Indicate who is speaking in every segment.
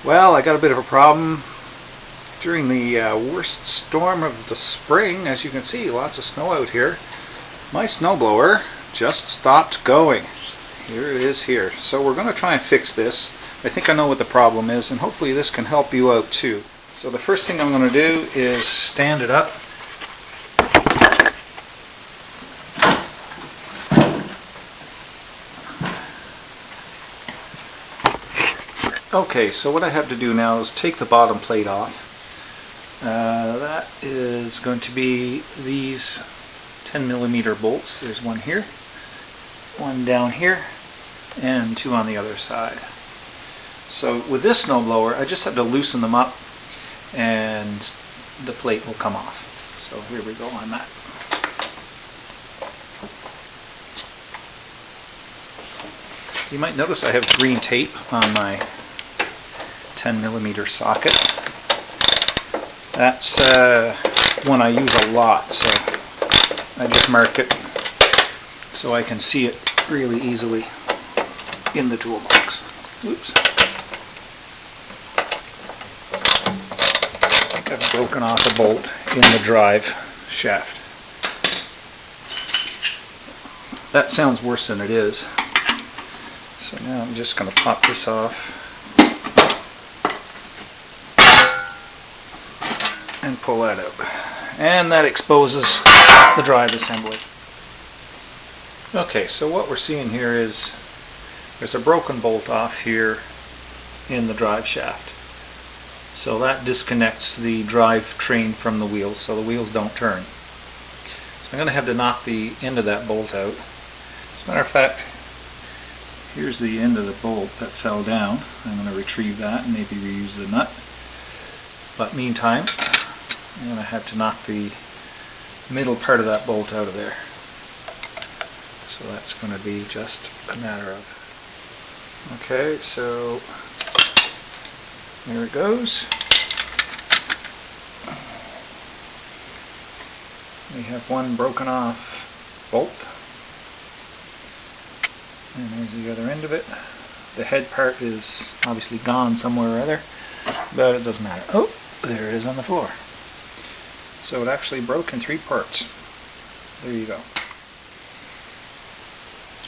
Speaker 1: Well, I got a bit of a problem. During the worst storm of the spring, as you can see, lots of snow out here, my snowblower just stopped going. Here it is here. So we're going to try and fix this. I think I know what the problem is, and hopefully this can help you out too. So the first thing I'm going to do is stand it up. Okay, so what I have to do now is take the bottom plate off. That is going to be these 10mm bolts. There's one here, one down here, and two on the other side. So with this snowblower, I just have to loosen them up and the plate will come off. So here we go on that. You might notice I have green tape on my 10mm socket. That's one I use a lot, so I just mark it so I can see it really easily in the toolbox. Oops. I think I've broken off a bolt in the drive shaft. That sounds worse than it is. So now I'm just going to pop this off and pull that out. And that exposes the drive assembly. Okay, so what we're seeing here is there's a broken bolt off here in the drive shaft. So that disconnects the drive train from the wheels, so the wheels don't turn. So I'm going to have to knock the end of that bolt out. As a matter of fact, here's the end of the bolt that fell down. I'm going to retrieve that and maybe reuse the nut. But meantime, I'm going to have to knock the middle part of that bolt out of there. So that's going to be just a matter of... Okay, so there it goes. We have one broken off bolt. And there's the other end of it. The head part is obviously gone somewhere or other, but it doesn't matter. Oh, there it is on the floor. So it actually broke in 3 parts. There you go.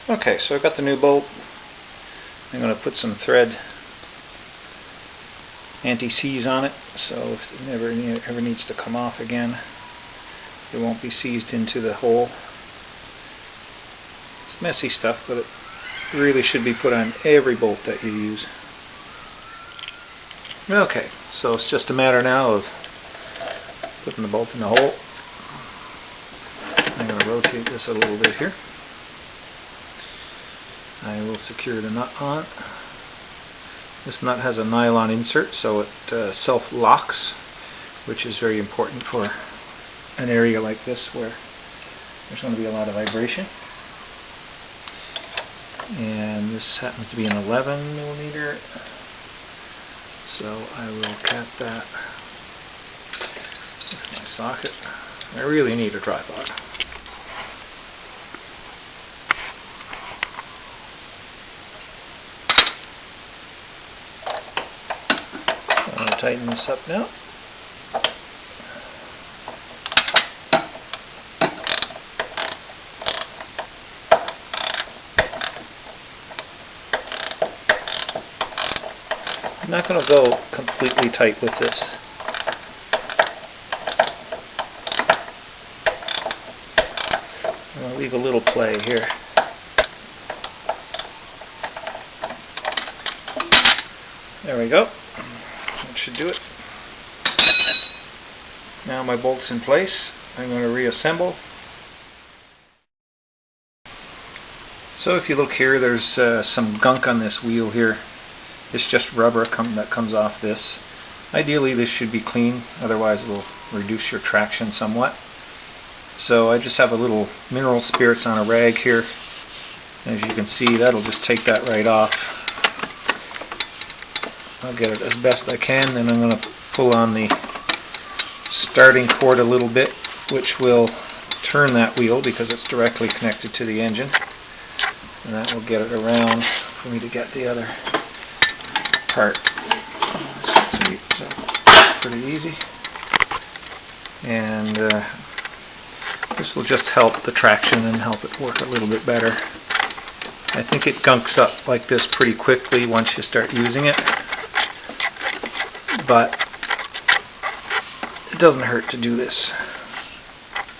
Speaker 1: Okay, so I've got the new bolt. I'm going to put some thread anti-seize on it, so if it ever needs to come off again, it won't be seized into the hole. It's messy stuff, but it really should be put on every bolt that you use. Okay, so it's just a matter now of putting the bolt in the hole. I'm going to rotate this a little bit here. I will secure the nut on. This nut has a nylon insert, so it self-locks, which is very important for an area like this where there's going to be a lot of vibration. And this happens to be an 11mm, so I will cap that with my socket. I really need a tripod. I'm going to tighten this up now. I'm not going to go completely tight with this. I'm going to leave a little play here. There we go. That should do it. Now my bolt's in place. I'm going to reassemble. So if you look here, there's some gunk on this wheel here. It's just rubber that comes off this. Ideally this should be clean, otherwise it will reduce your traction somewhat. So I just have a little mineral spirits on a rag here. As you can see, that'll just take that right off. I'll get it as best I can, and I'm going to pull on the starting cord a little bit, which will turn that wheel because it's directly connected to the engine. And that will get it around for me to get the other part. Sweet, so pretty easy. And this will just help the traction and help it work a little bit better. I think it gunks up like this pretty quickly once you start using it, but it doesn't hurt to do this.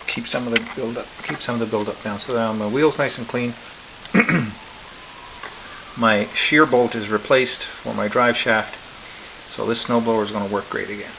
Speaker 1: Keep some of the buildup down. So now my wheel's nice and clean. My shear bolt is replaced for my drive shaft, so this snowblower is going to work great again.